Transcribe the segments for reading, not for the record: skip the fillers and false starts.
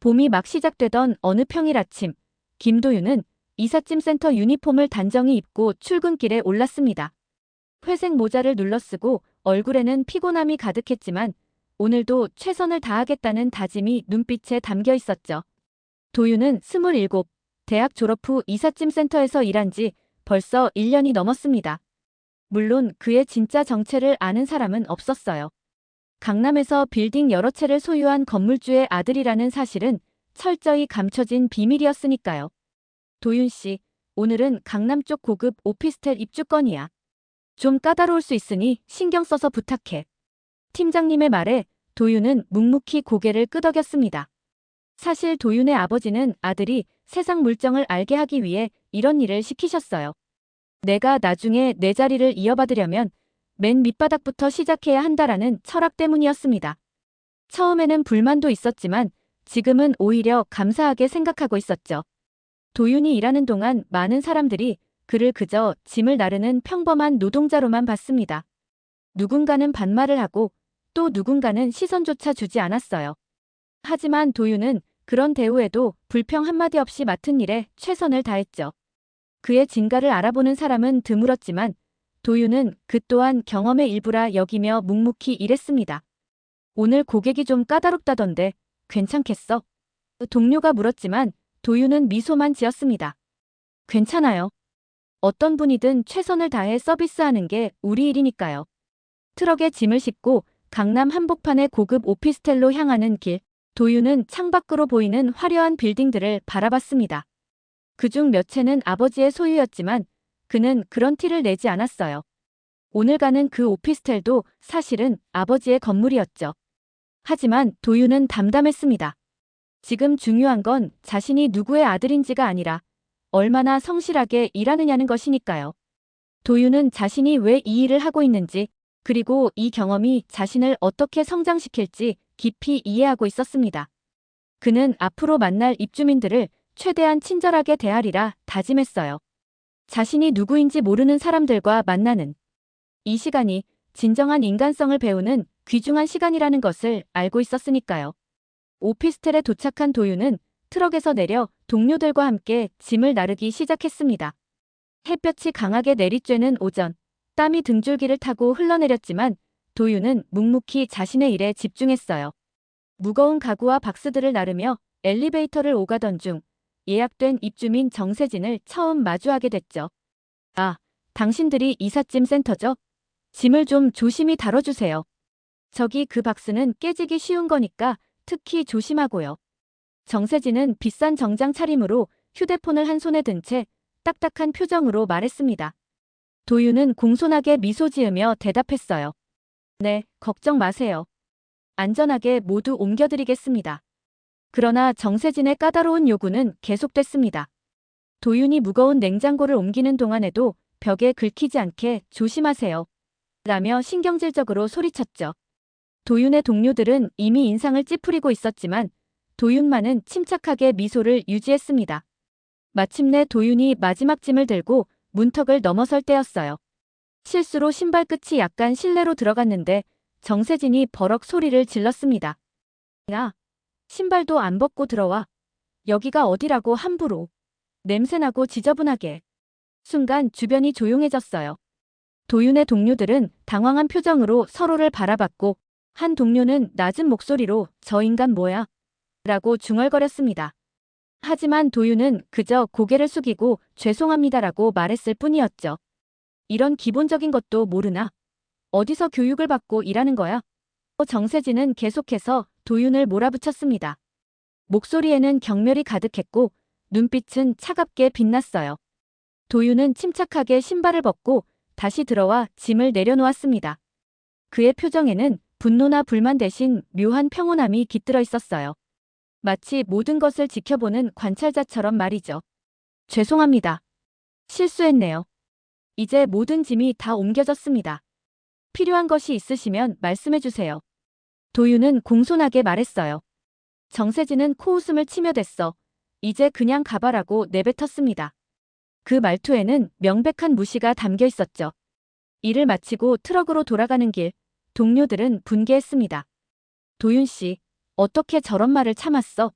봄이 막 시작되던 어느 평일 아침, 김도윤은 이삿짐센터 유니폼을 단정히 입고 출근길에 올랐습니다. 회색 모자를 눌러쓰고 얼굴에는 피곤함이 가득했지만 오늘도 최선을 다하겠다는 다짐이 눈빛에 담겨 있었죠. 도윤은 27, 대학 졸업 후 이삿짐센터에서 일한 지 벌써 1년이 넘었습니다. 물론 그의 진짜 정체를 아는 사람은 없었어요. 강남에서 빌딩 여러 채를 소유한 건물주의 아들이라는 사실은 철저히 감춰진 비밀이었으니까요. 도윤 씨, 오늘은 강남 쪽 고급 오피스텔 입주건이야. 좀 까다로울 수 있으니 신경 써서 부탁해. 팀장님의 말에 도윤은 묵묵히 고개를 끄덕였습니다. 사실 도윤의 아버지는 아들이 세상 물정을 알게 하기 위해 이런 일을 시키셨어요. 내가 나중에 내 자리를 이어받으려면 맨 밑바닥부터 시작해야 한다라는 철학 때문이었습니다. 처음에는 불만도 있었지만 지금은 오히려 감사하게 생각하고 있었죠. 도윤이 일하는 동안 많은 사람들이 그를 그저 짐을 나르는 평범한 노동자로만 봤습니다. 누군가는 반말을 하고 또 누군가는 시선조차 주지 않았어요. 하지만 도윤은 그런 대우에도 불평 한마디 없이 맡은 일에 최선을 다했죠. 그의 진가를 알아보는 사람은 드물었지만 도윤은 그 또한 경험의 일부라 여기며 묵묵히 일했습니다. 오늘 고객이 좀 까다롭다던데 괜찮겠어? 동료가 물었지만 도윤은 미소만 지었습니다. 괜찮아요. 어떤 분이든 최선을 다해 서비스하는 게 우리 일이니까요. 트럭에 짐을 싣고 강남 한복판의 고급 오피스텔로 향하는 길, 도윤은 창밖으로 보이는 화려한 빌딩들을 바라봤습니다. 그중 몇 채는 아버지의 소유였지만 그는 그런 티를 내지 않았어요. 오늘 가는 그 오피스텔도 사실은 아버지의 건물이었죠. 하지만 도윤은 담담했습니다. 지금 중요한 건 자신이 누구의 아들인지가 아니라 얼마나 성실하게 일하느냐는 것이니까요. 도윤은 자신이 왜 이 일을 하고 있는지 그리고 이 경험이 자신을 어떻게 성장시킬지 깊이 이해하고 있었습니다. 그는 앞으로 만날 입주민들을 최대한 친절하게 대하리라 다짐했어요. 자신이 누구인지 모르는 사람들과 만나는 이 시간이 진정한 인간성을 배우는 귀중한 시간이라는 것을 알고 있었으니까요. 오피스텔에 도착한 도윤은 트럭에서 내려 동료들과 함께 짐을 나르기 시작했습니다. 햇볕이 강하게 내리쬐는 오전, 땀이 등줄기를 타고 흘러내렸지만 도윤은 묵묵히 자신의 일에 집중했어요. 무거운 가구와 박스들을 나르며 엘리베이터를 오가던 중 예약된 입주민 정세진을 처음 마주하게 됐죠. 아, 당신들이 이삿짐 센터죠? 짐을 좀 조심히 다뤄주세요. 저기 그 박스는 깨지기 쉬운 거니까 특히 조심하고요. 정세진은 비싼 정장 차림으로 휴대폰을 한 손에 든 채 딱딱한 표정으로 말했습니다. 도윤은 공손하게 미소 지으며 대답했어요. 네, 걱정 마세요. 안전하게 모두 옮겨드리겠습니다. 그러나 정세진의 까다로운 요구는 계속됐습니다. 도윤이 무거운 냉장고를 옮기는 동안에도 벽에 긁히지 않게 조심하세요. 라며 신경질적으로 소리쳤죠. 도윤의 동료들은 이미 인상을 찌푸리고 있었지만 도윤만은 침착하게 미소를 유지했습니다. 마침내 도윤이 마지막 짐을 들고 문턱을 넘어설 때였어요. 실수로 신발 끝이 약간 실내로 들어갔는데 정세진이 버럭 소리를 질렀습니다. 야, 신발도 안 벗고 들어와. 여기가 어디라고 함부로. 냄새나고 지저분하게. 순간 주변이 조용해졌어요. 도윤의 동료들은 당황한 표정으로 서로를 바라봤고 한 동료는 낮은 목소리로 저 인간 뭐야? 라고 중얼거렸습니다. 하지만 도윤은 그저 고개를 숙이고 죄송합니다라고 말했을 뿐이었죠. 이런 기본적인 것도 모르나? 어디서 교육을 받고 일하는 거야? 정세진은 계속해서 도윤을 몰아붙였습니다. 목소리에는 경멸이 가득했고 눈빛은 차갑게 빛났어요. 도윤은 침착하게 신발을 벗고 다시 들어와 짐을 내려놓았습니다. 그의 표정에는 분노나 불만 대신 묘한 평온함이 깃들어 있었어요. 마치 모든 것을 지켜보는 관찰자처럼 말이죠. 죄송합니다. 실수했네요. 이제 모든 짐이 다 옮겨졌습니다. 필요한 것이 있으시면 말씀해주세요. 도윤은 공손하게 말했어요. 정세진은 코웃음을 치며 댔어. 이제 그냥 가봐라고 내뱉었습니다. 그 말투에는 명백한 무시가 담겨 있었죠. 일을 마치고 트럭으로 돌아가는 길, 동료들은 분개했습니다. 도윤 씨, 어떻게 저런 말을 참았어?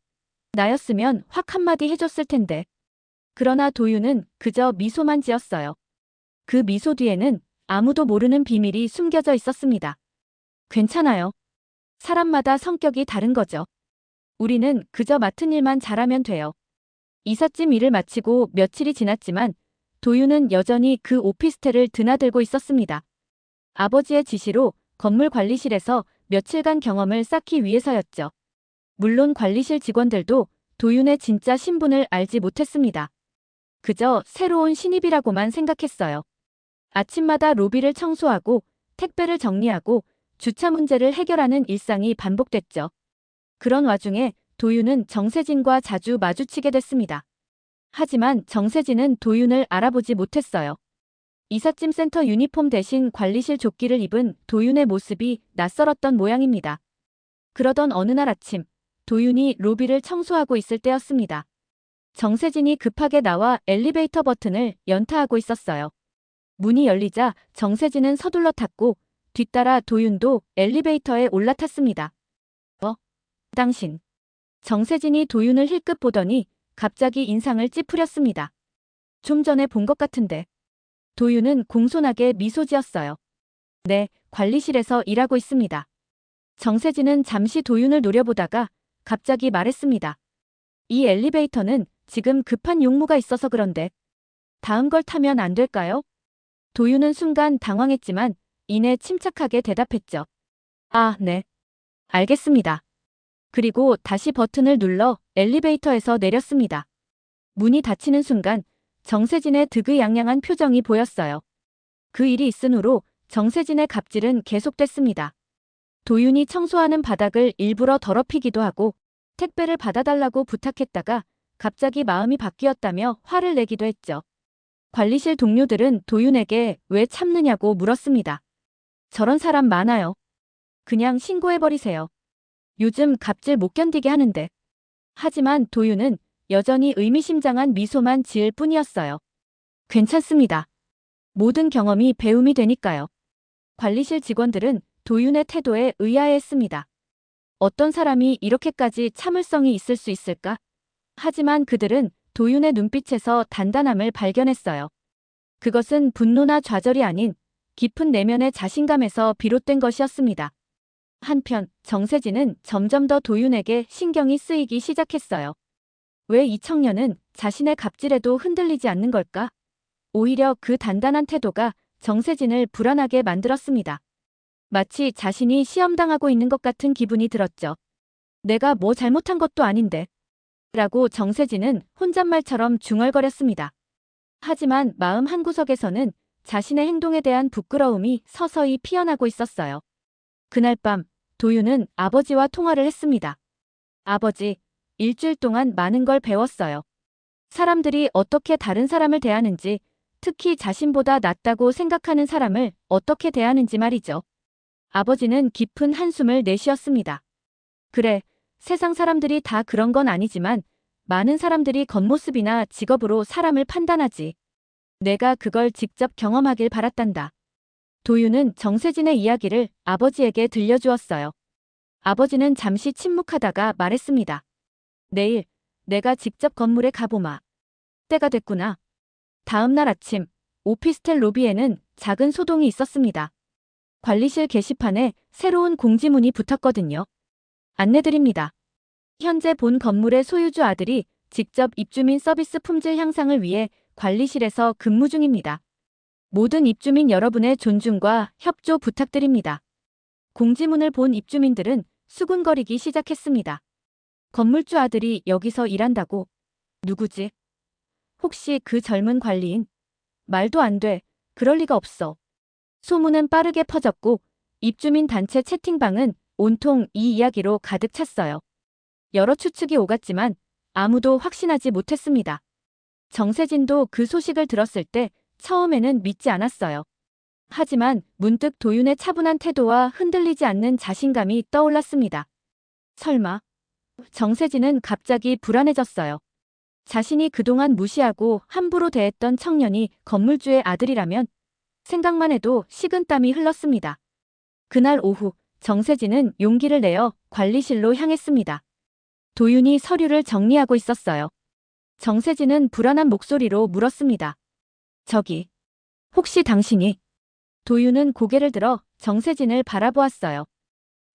나였으면 확 한마디 해줬을 텐데. 그러나 도윤은 그저 미소만 지었어요. 그 미소 뒤에는 아무도 모르는 비밀이 숨겨져 있었습니다. 괜찮아요. 사람마다 성격이 다른 거죠. 우리는 그저 맡은 일만 잘하면 돼요. 이삿짐 일을 마치고 며칠이 지났지만 도윤은 여전히 그 오피스텔을 드나들고 있었습니다. 아버지의 지시로 건물 관리실에서 며칠간 경험을 쌓기 위해서였죠. 물론 관리실 직원들도 도윤의 진짜 신분을 알지 못했습니다. 그저 새로운 신입이라고만 생각했어요. 아침마다 로비를 청소하고 택배를 정리하고 주차 문제를 해결하는 일상이 반복됐죠. 그런 와중에 도윤은 정세진과 자주 마주치게 됐습니다. 하지만 정세진은 도윤을 알아보지 못했어요. 이삿짐 센터 유니폼 대신 관리실 조끼를 입은 도윤의 모습이 낯설었던 모양입니다. 그러던 어느 날 아침, 도윤이 로비를 청소하고 있을 때였습니다. 정세진이 급하게 나와 엘리베이터 버튼을 연타하고 있었어요. 문이 열리자 정세진은 서둘러 탔고 뒤따라 도윤도 엘리베이터에 올라탔습니다. 당신. 정세진이 도윤을 힐끗 보더니 갑자기 인상을 찌푸렸습니다. 좀 전에 본 것 같은데. 도윤은 공손하게 미소 지었어요. 네, 관리실에서 일하고 있습니다. 정세진은 잠시 도윤을 노려보다가 갑자기 말했습니다. 이 엘리베이터는 지금 급한 용무가 있어서 그런데 다음 걸 타면 안 될까요? 도윤은 순간 당황했지만 이내 침착하게 대답했죠. 아, 네. 알겠습니다. 그리고 다시 버튼을 눌러 엘리베이터에서 내렸습니다. 문이 닫히는 순간 정세진의 득의양양한 표정이 보였어요. 그 일이 있은 후로 정세진의 갑질은 계속됐습니다. 도윤이 청소하는 바닥을 일부러 더럽히기도 하고 택배를 받아달라고 부탁했다가 갑자기 마음이 바뀌었다며 화를 내기도 했죠. 관리실 동료들은 도윤에게 왜 참느냐고 물었습니다. 저런 사람 많아요. 그냥 신고해버리세요. 요즘 갑질 못 견디게 하는데. 하지만 도윤은 여전히 의미심장한 미소만 지을 뿐이었어요. 괜찮습니다. 모든 경험이 배움이 되니까요. 관리실 직원들은 도윤의 태도에 의아해했습니다. 어떤 사람이 이렇게까지 참을성이 있을 수 있을까? 하지만 그들은 도윤의 눈빛에서 단단함을 발견했어요. 그것은 분노나 좌절이 아닌 깊은 내면의 자신감에서 비롯된 것이었습니다. 한편 정세진은 점점 더 도윤에게 신경이 쓰이기 시작했어요. 왜 이 청년은 자신의 갑질에도 흔들리지 않는 걸까? 오히려 그 단단한 태도가 정세진을 불안하게 만들었습니다. 마치 자신이 시험당하고 있는 것 같은 기분이 들었죠. 내가 뭐 잘못한 것도 아닌데. 라고 정세진은 혼잣말처럼 중얼거렸습니다. 하지만 마음 한구석에서는 자신의 행동에 대한 부끄러움이 서서히 피어나고 있었어요. 그날 밤 도윤은 아버지와 통화를 했습니다. 아버지, 일주일 동안 많은 걸 배웠어요. 사람들이 어떻게 다른 사람을 대하는지, 특히 자신보다 낫다고 생각하는 사람을 어떻게 대하는지 말이죠. 아버지는 깊은 한숨을 내쉬었습니다. 그래, 세상 사람들이 다 그런 건 아니지만 많은 사람들이 겉모습이나 직업으로 사람을 판단하지. 내가 그걸 직접 경험하길 바랐단다. 도윤은 정세진의 이야기를 아버지에게 들려주었어요. 아버지는 잠시 침묵하다가 말했습니다. 내일 내가 직접 건물에 가보마. 때가 됐구나. 다음 날 아침 오피스텔 로비에는 작은 소동이 있었습니다. 관리실 게시판에 새로운 공지문이 붙었거든요. 안내드립니다. 현재 본 건물의 소유주 아들이 직접 입주민 서비스 품질 향상을 위해 관리실에서 근무 중입니다. 모든 입주민 여러분의 존중과 협조 부탁드립니다. 공지문을 본 입주민들은 수군거리기 시작했습니다. 건물주 아들이 여기서 일한다고? 누구지? 혹시 그 젊은 관리인? 말도 안 돼. 그럴 리가 없어. 소문은 빠르게 퍼졌고 입주민 단체 채팅방은 온통 이 이야기로 가득 찼어요. 여러 추측이 오갔지만 아무도 확신하지 못했습니다. 정세진도 그 소식을 들었을 때 처음에는 믿지 않았어요. 하지만 문득 도윤의 차분한 태도와 흔들리지 않는 자신감이 떠올랐습니다. 설마. 정세진은 갑자기 불안해졌어요. 자신이 그동안 무시하고 함부로 대했던 청년이 건물주의 아들이라면 생각만 해도 식은땀이 흘렀습니다. 그날 오후 정세진은 용기를 내어 관리실로 향했습니다. 도윤이 서류를 정리하고 있었어요. 정세진은 불안한 목소리로 물었습니다. 저기, 혹시 당신이? 도윤은 고개를 들어 정세진을 바라보았어요.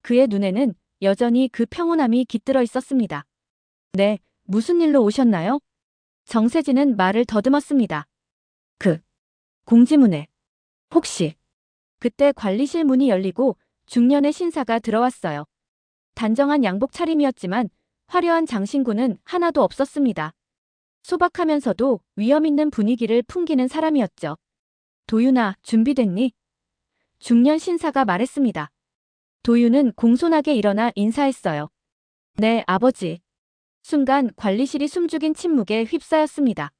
그의 눈에는 여전히 그 평온함이 깃들어 있었습니다. 네, 무슨 일로 오셨나요? 정세진은 말을 더듬었습니다. 공지문에. 혹시. 그때 관리실 문이 열리고 중년의 신사가 들어왔어요. 단정한 양복 차림이었지만 화려한 장신구는 하나도 없었습니다. 소박하면서도 위험 있는 분위기를 풍기는 사람이었죠. 도윤아, 준비됐니? 중년 신사가 말했습니다. 도윤은 공손하게 일어나 인사했어요. 네, 아버지. 순간 관리실이 숨죽인 침묵에 휩싸였습니다.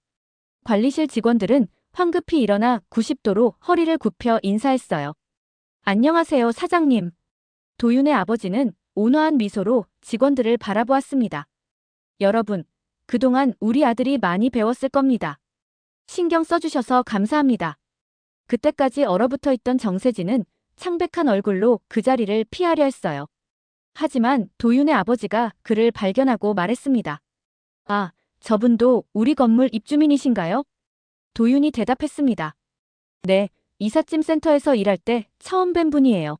관리실 직원들은 황급히 일어나 90도로 허리를 굽혀 인사했어요. 안녕하세요, 사장님. 도윤의 아버지는 온화한 미소로 직원들을 바라보았습니다. 여러분, 그동안 우리 아들이 많이 배웠을 겁니다. 신경 써주셔서 감사합니다. 그때까지 얼어붙어 있던 정세진은 창백한 얼굴로 그 자리를 피하려 했어요. 하지만 도윤의 아버지가 그를 발견하고 말했습니다. 아, 저분도 우리 건물 입주민이신가요? 도윤이 대답했습니다. 네, 이삿짐 센터에서 일할 때 처음 뵌 분이에요.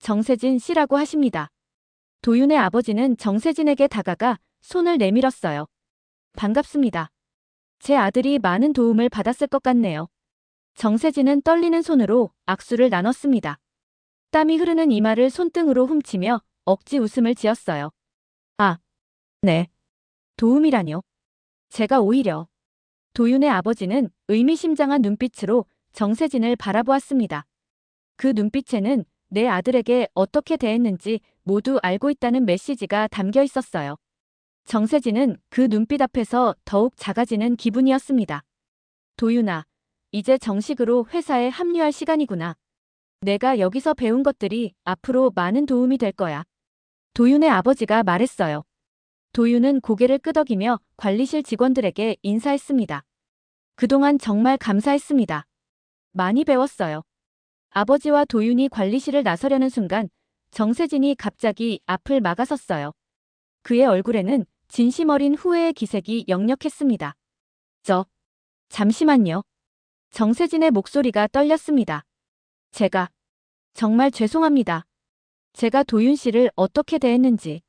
정세진 씨라고 하십니다. 도윤의 아버지는 정세진에게 다가가 손을 내밀었어요. 반갑습니다. 제 아들이 많은 도움을 받았을 것 같네요. 정세진은 떨리는 손으로 악수를 나눴습니다. 땀이 흐르는 이마를 손등으로 훔치며 억지 웃음을 지었어요. 아, 네. 도움이라뇨. 제가 오히려. 도윤의 아버지는 의미심장한 눈빛으로 정세진을 바라보았습니다. 그 눈빛에는 내 아들에게 어떻게 대했는지 모두 알고 있다는 메시지가 담겨 있었어요. 정세진은 그 눈빛 앞에서 더욱 작아지는 기분이었습니다. 도윤아, 이제 정식으로 회사에 합류할 시간이구나. 내가 여기서 배운 것들이 앞으로 많은 도움이 될 거야. 도윤의 아버지가 말했어요. 도윤은 고개를 끄덕이며 관리실 직원들에게 인사했습니다. 그동안 정말 감사했습니다. 많이 배웠어요. 아버지와 도윤이 관리실을 나서려는 순간 정세진이 갑자기 앞을 막아섰어요. 그의 얼굴에는 진심 어린 후회의 기색이 역력했습니다. 잠시만요. 정세진의 목소리가 떨렸습니다. 제가 정말 죄송합니다. 제가 도윤 씨를 어떻게 대했는지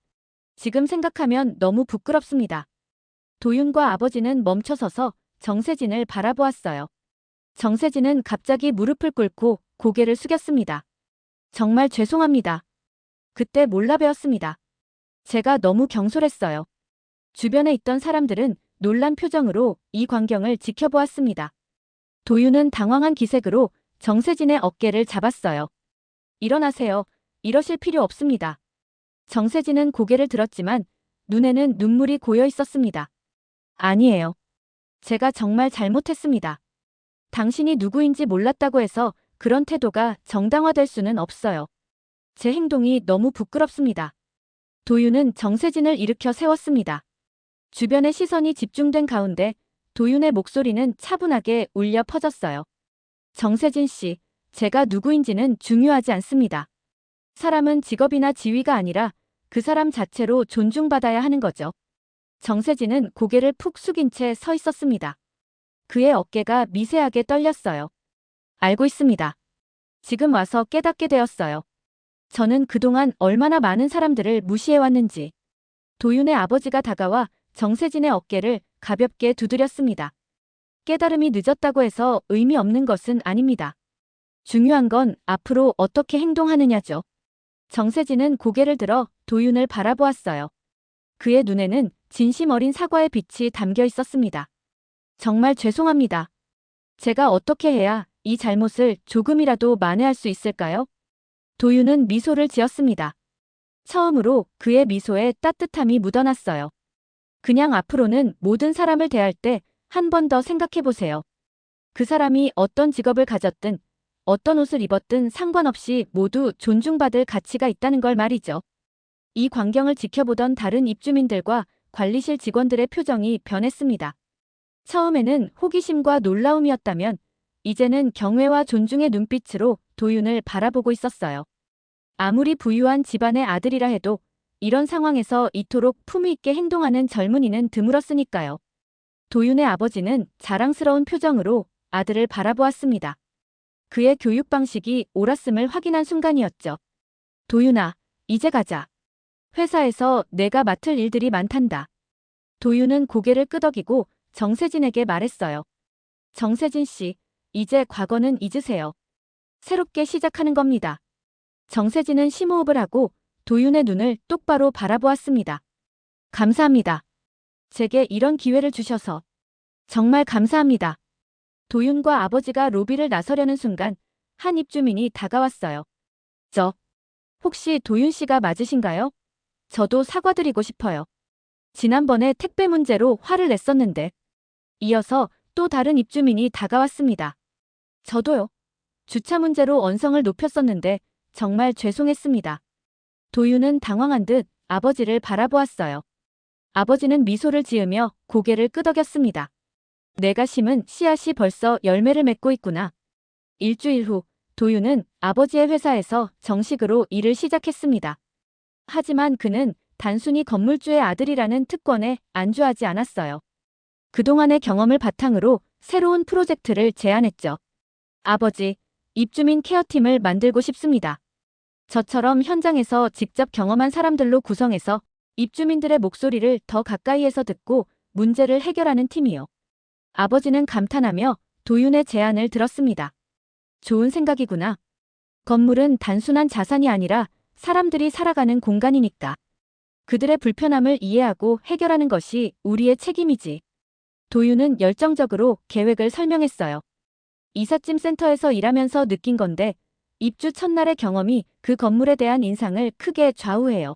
지금 생각하면 너무 부끄럽습니다. 도윤과 아버지는 멈춰서서 정세진을 바라보았어요. 정세진은 갑자기 무릎을 꿇고 고개를 숙였습니다. 정말 죄송합니다. 그때 몰라 배웠습니다. 제가 너무 경솔했어요. 주변에 있던 사람들은 놀란 표정으로 이 광경을 지켜보았습니다. 도윤은 당황한 기색으로 정세진의 어깨를 잡았어요. 일어나세요. 이러실 필요 없습니다. 정세진은 고개를 들었지만 눈에는 눈물이 고여 있었습니다. 아니에요. 제가 정말 잘못했습니다. 당신이 누구인지 몰랐다고 해서 그런 태도가 정당화될 수는 없어요. 제 행동이 너무 부끄럽습니다. 도윤은 정세진을 일으켜 세웠습니다. 주변의 시선이 집중된 가운데 도윤의 목소리는 차분하게 울려 퍼졌어요. 정세진 씨, 제가 누구인지는 중요하지 않습니다. 사람은 직업이나 지위가 아니라 그 사람 자체로 존중받아야 하는 거죠. 정세진은 고개를 푹 숙인 채 서 있었습니다. 그의 어깨가 미세하게 떨렸어요. 알고 있습니다. 지금 와서 깨닫게 되었어요. 저는 그동안 얼마나 많은 사람들을 무시해왔는지. 도윤의 아버지가 다가와 정세진의 어깨를 가볍게 두드렸습니다. 깨달음이 늦었다고 해서 의미 없는 것은 아닙니다. 중요한 건 앞으로 어떻게 행동하느냐죠. 정세진은 고개를 들어 도윤을 바라보았어요. 그의 눈에는 진심 어린 사과의 빛이 담겨 있었습니다. 정말 죄송합니다. 제가 어떻게 해야 이 잘못을 조금이라도 만회할 수 있을까요? 도윤은 미소를 지었습니다. 처음으로 그의 미소에 따뜻함이 묻어났어요. 그냥 앞으로는 모든 사람을 대할 때 한 번 더 생각해 보세요. 그 사람이 어떤 직업을 가졌든 어떤 옷을 입었든 상관없이 모두 존중받을 가치가 있다는 걸 말이죠. 이 광경을 지켜보던 다른 입주민들과 관리실 직원들의 표정이 변했습니다. 처음에는 호기심과 놀라움이었다면 이제는 경외와 존중의 눈빛으로 도윤을 바라보고 있었어요. 아무리 부유한 집안의 아들이라 해도 이런 상황에서 이토록 품위 있게 행동하는 젊은이는 드물었으니까요. 도윤의 아버지는 자랑스러운 표정으로 아들을 바라보았습니다. 그의 교육 방식이 옳았음을 확인한 순간이었죠. 도윤아, 이제 가자. 회사에서 내가 맡을 일들이 많단다. 도윤은 고개를 끄덕이고 정세진에게 말했어요. 정세진 씨, 이제 과거는 잊으세요. 새롭게 시작하는 겁니다. 정세진은 심호흡을 하고 도윤의 눈을 똑바로 바라보았습니다. 감사합니다. 제게 이런 기회를 주셔서 정말 감사합니다. 도윤과 아버지가 로비를 나서려는 순간 한 입주민이 다가왔어요. 혹시 도윤 씨가 맞으신가요? 저도 사과드리고 싶어요. 지난번에 택배 문제로 화를 냈었는데. 이어서 또 다른 입주민이 다가왔습니다. 저도요. 주차 문제로 언성을 높였었는데 정말 죄송했습니다. 도윤은 당황한 듯 아버지를 바라보았어요. 아버지는 미소를 지으며 고개를 끄덕였습니다. 내가 심은 씨앗이 벌써 열매를 맺고 있구나. 일주일 후 도윤은 아버지의 회사에서 정식으로 일을 시작했습니다. 하지만 그는 단순히 건물주의 아들이라는 특권에 안주하지 않았어요. 그동안의 경험을 바탕으로 새로운 프로젝트를 제안했죠. 아버지, 입주민 케어팀을 만들고 싶습니다. 저처럼 현장에서 직접 경험한 사람들로 구성해서 입주민들의 목소리를 더 가까이에서 듣고 문제를 해결하는 팀이요. 아버지는 감탄하며 도윤의 제안을 들었습니다. 좋은 생각이구나. 건물은 단순한 자산이 아니라 사람들이 살아가는 공간이니까. 그들의 불편함을 이해하고 해결하는 것이 우리의 책임이지. 도윤은 열정적으로 계획을 설명했어요. 이삿짐 센터에서 일하면서 느낀 건데 입주 첫날의 경험이 그 건물에 대한 인상을 크게 좌우해요.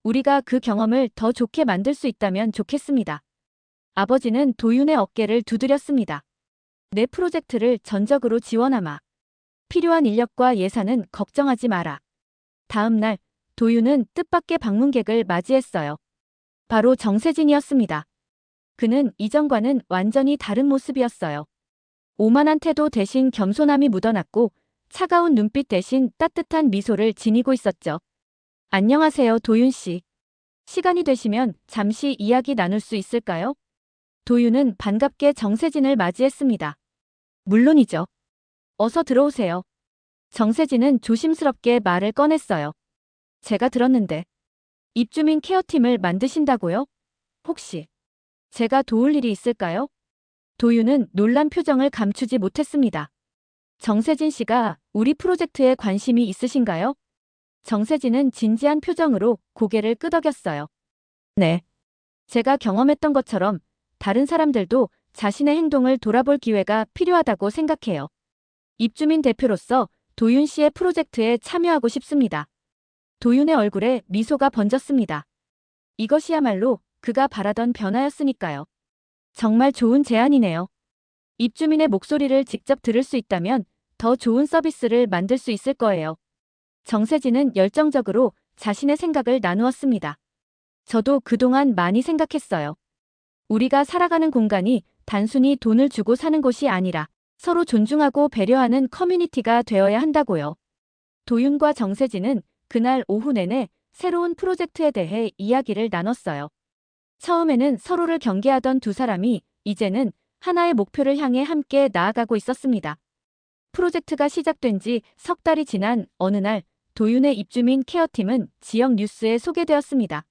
우리가 그 경험을 더 좋게 만들 수 있다면 좋겠습니다. 아버지는 도윤의 어깨를 두드렸습니다. 내 프로젝트를 전적으로 지원하마. 필요한 인력과 예산은 걱정하지 마라. 다음 날 도윤은 뜻밖의 방문객을 맞이했어요. 바로 정세진이었습니다. 그는 이전과는 완전히 다른 모습이었어요. 오만한 태도 대신 겸손함이 묻어났고 차가운 눈빛 대신 따뜻한 미소를 지니고 있었죠. 안녕하세요, 도윤 씨. 시간이 되시면 잠시 이야기 나눌 수 있을까요? 도윤은 반갑게 정세진을 맞이했습니다. 물론이죠. 어서 들어오세요. 정세진은 조심스럽게 말을 꺼냈어요. 제가 들었는데 입주민 케어팀을 만드신다고요? 혹시 제가 도울 일이 있을까요? 도윤은 놀란 표정을 감추지 못했습니다. 정세진 씨가 우리 프로젝트에 관심이 있으신가요? 정세진은 진지한 표정으로 고개를 끄덕였어요. 네. 제가 경험했던 것처럼 다른 사람들도 자신의 행동을 돌아볼 기회가 필요하다고 생각해요. 입주민 대표로서 도윤 씨의 프로젝트에 참여하고 싶습니다. 도윤의 얼굴에 미소가 번졌습니다. 이것이야말로 그가 바라던 변화였으니까요. 정말 좋은 제안이네요. 입주민의 목소리를 직접 들을 수 있다면 더 좋은 서비스를 만들 수 있을 거예요. 정세진은 열정적으로 자신의 생각을 나누었습니다. 저도 그동안 많이 생각했어요. 우리가 살아가는 공간이 단순히 돈을 주고 사는 곳이 아니라 서로 존중하고 배려하는 커뮤니티가 되어야 한다고요. 도윤과 정세진은 그날 오후 내내 새로운 프로젝트에 대해 이야기를 나눴어요. 처음에는 서로를 경계하던 두 사람이 이제는 하나의 목표를 향해 함께 나아가고 있었습니다. 프로젝트가 시작된 지 석 달이 지난 어느 날 도윤의 입주민 케어팀은 지역 뉴스에 소개되었습니다.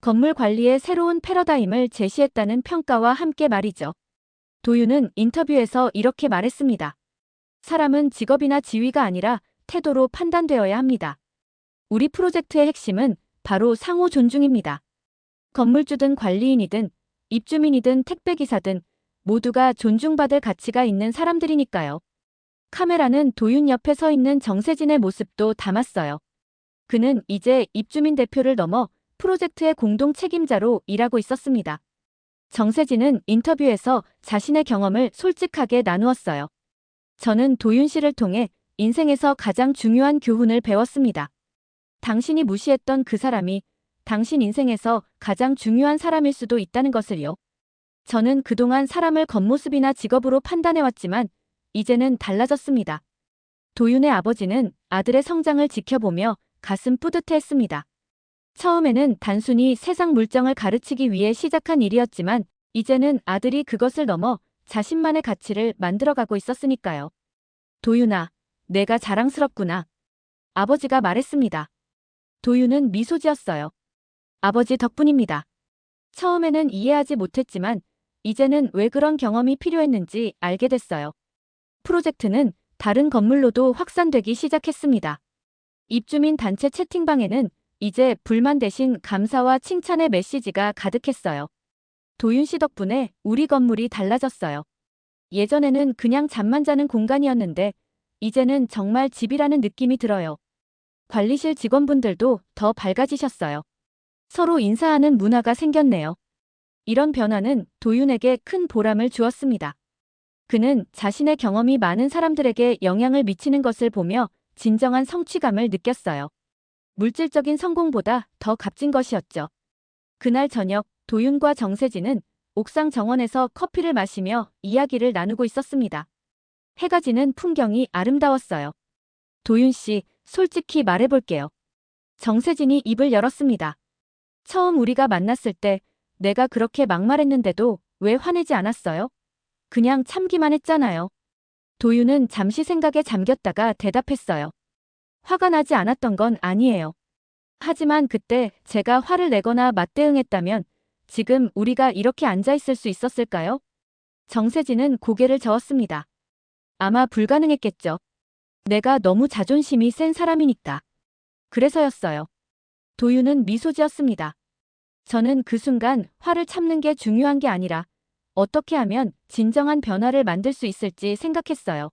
건물 관리의 새로운 패러다임을 제시했다는 평가와 함께 말이죠. 도윤은 인터뷰에서 이렇게 말했습니다. 사람은 직업이나 지위가 아니라 태도로 판단되어야 합니다. 우리 프로젝트의 핵심은 바로 상호 존중입니다. 건물주든 관리인이든 입주민이든 택배기사든 모두가 존중받을 가치가 있는 사람들이니까요. 카메라는 도윤 옆에 서 있는 정세진의 모습도 담았어요. 그는 이제 입주민 대표를 넘어 프로젝트의 공동 책임자로 일하고 있었습니다. 정세진은 인터뷰에서 자신의 경험을 솔직하게 나누었어요. 저는 도윤 씨를 통해 인생에서 가장 중요한 교훈을 배웠습니다. 당신이 무시했던 그 사람이 당신 인생에서 가장 중요한 사람일 수도 있다는 것을요. 저는 그동안 사람을 겉모습이나 직업으로 판단해왔지만 이제는 달라졌습니다. 도윤의 아버지는 아들의 성장을 지켜보며 가슴 뿌듯해했습니다. 처음에는 단순히 세상 물정을 가르치기 위해 시작한 일이었지만 이제는 아들이 그것을 넘어 자신만의 가치를 만들어가고 있었으니까요. 도윤아, 내가 자랑스럽구나. 아버지가 말했습니다. 도윤은 미소 지었어요. 아버지 덕분입니다. 처음에는 이해하지 못했지만 이제는 왜 그런 경험이 필요했는지 알게 됐어요. 프로젝트는 다른 건물로도 확산되기 시작했습니다. 입주민 단체 채팅방에는 이제 불만 대신 감사와 칭찬의 메시지가 가득했어요. 도윤 씨 덕분에 우리 건물이 달라졌어요. 예전에는 그냥 잠만 자는 공간이었는데 이제는 정말 집이라는 느낌이 들어요. 관리실 직원분들도 더 밝아지셨어요. 서로 인사하는 문화가 생겼네요. 이런 변화는 도윤에게 큰 보람을 주었습니다. 그는 자신의 경험이 많은 사람들에게 영향을 미치는 것을 보며 진정한 성취감을 느꼈어요. 물질적인 성공보다 더 값진 것이었죠. 그날 저녁 도윤과 정세진은 옥상 정원에서 커피를 마시며 이야기를 나누고 있었습니다. 해가 지는 풍경이 아름다웠어요. 도윤 씨, 솔직히 말해볼게요. 정세진이 입을 열었습니다. 처음 우리가 만났을 때 내가 그렇게 막말했는데도 왜 화내지 않았어요? 그냥 참기만 했잖아요. 도윤은 잠시 생각에 잠겼다가 대답했어요. 화가 나지 않았던 건 아니에요. 하지만 그때 제가 화를 내거나 맞대응했다면 지금 우리가 이렇게 앉아있을 수 있었을까요? 정세진은 고개를 저었습니다. 아마 불가능했겠죠. 내가 너무 자존심이 센 사람이니까. 그래서였어요. 도윤은 미소 지었습니다. 저는 그 순간 화를 참는 게 중요한 게 아니라 어떻게 하면 진정한 변화를 만들 수 있을지 생각했어요.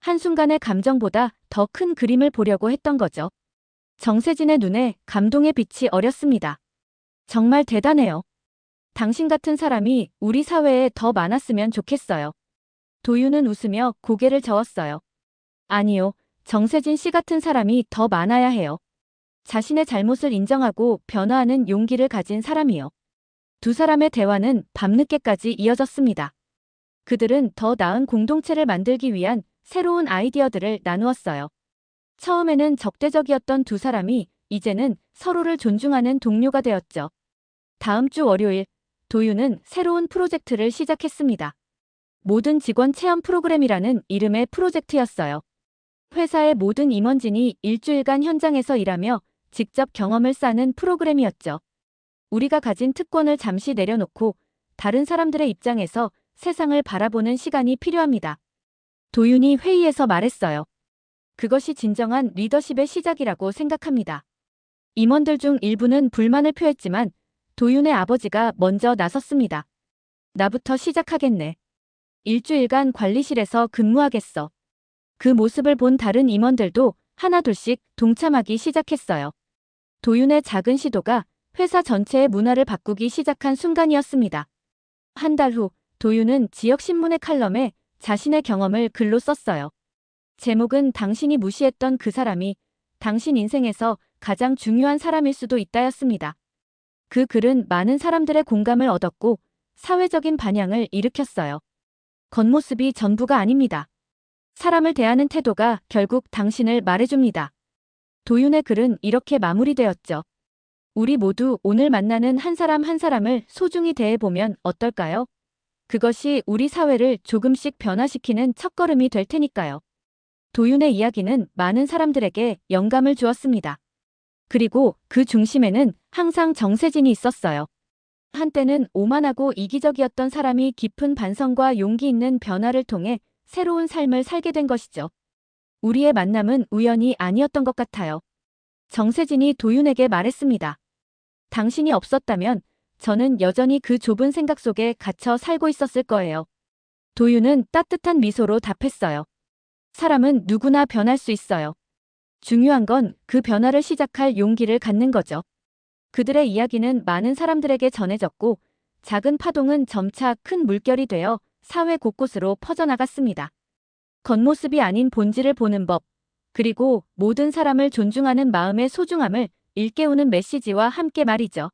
한순간의 감정보다 더 큰 그림을 보려고 했던 거죠. 정세진의 눈에 감동의 빛이 어렸습니다. 정말 대단해요. 당신 같은 사람이 우리 사회에 더 많았으면 좋겠어요. 도윤은 웃으며 고개를 저었어요. 아니요, 정세진 씨 같은 사람이 더 많아야 해요. 자신의 잘못을 인정하고 변화하는 용기를 가진 사람이요. 두 사람의 대화는 밤늦게까지 이어졌습니다. 그들은 더 나은 공동체를 만들기 위한 새로운 아이디어들을 나누었어요. 처음에는 적대적이었던 두 사람이 이제는 서로를 존중하는 동료가 되었죠. 다음 주 월요일, 도윤은 새로운 프로젝트를 시작했습니다. 모든 직원 체험 프로그램이라는 이름의 프로젝트였어요. 회사의 모든 임원진이 일주일간 현장에서 일하며 직접 경험을 쌓는 프로그램이었죠. 우리가 가진 특권을 잠시 내려놓고 다른 사람들의 입장에서 세상을 바라보는 시간이 필요합니다. 도윤이 회의에서 말했어요. 그것이 진정한 리더십의 시작이라고 생각합니다. 임원들 중 일부는 불만을 표했지만 도윤의 아버지가 먼저 나섰습니다. 나부터 시작하겠네. 일주일간 관리실에서 근무하겠어. 그 모습을 본 다른 임원들도 하나둘씩 동참하기 시작했어요. 도윤의 작은 시도가 회사 전체의 문화를 바꾸기 시작한 순간이었습니다. 한 달 후, 도윤은 지역신문의 칼럼에 자신의 경험을 글로 썼어요. 제목은 당신이 무시했던 그 사람이 당신 인생에서 가장 중요한 사람일 수도 있다였습니다. 그 글은 많은 사람들의 공감을 얻었고 사회적인 반향을 일으켰어요. 겉모습이 전부가 아닙니다. 사람을 대하는 태도가 결국 당신을 말해줍니다. 도윤의 글은 이렇게 마무리되었죠. 우리 모두 오늘 만나는 한 사람 한 사람을 소중히 대해보면 어떨까요? 그것이 우리 사회를 조금씩 변화시키는 첫걸음이 될 테니까요. 도윤의 이야기는 많은 사람들에게 영감을 주었습니다. 그리고 그 중심에는 항상 정세진이 있었어요. 한때는 오만하고 이기적이었던 사람이 깊은 반성과 용기 있는 변화를 통해 새로운 삶을 살게 된 것이죠. 우리의 만남은 우연이 아니었던 것 같아요. 정세진이 도윤에게 말했습니다. 당신이 없었다면 저는 여전히 그 좁은 생각 속에 갇혀 살고 있었을 거예요. 도윤은 따뜻한 미소로 답했어요. 사람은 누구나 변할 수 있어요. 중요한 건 그 변화를 시작할 용기를 갖는 거죠. 그들의 이야기는 많은 사람들에게 전해졌고 작은 파동은 점차 큰 물결이 되어 사회 곳곳으로 퍼져나갔습니다. 겉모습이 아닌 본질을 보는 법, 그리고 모든 사람을 존중하는 마음의 소중함을 일깨우는 메시지와 함께 말이죠.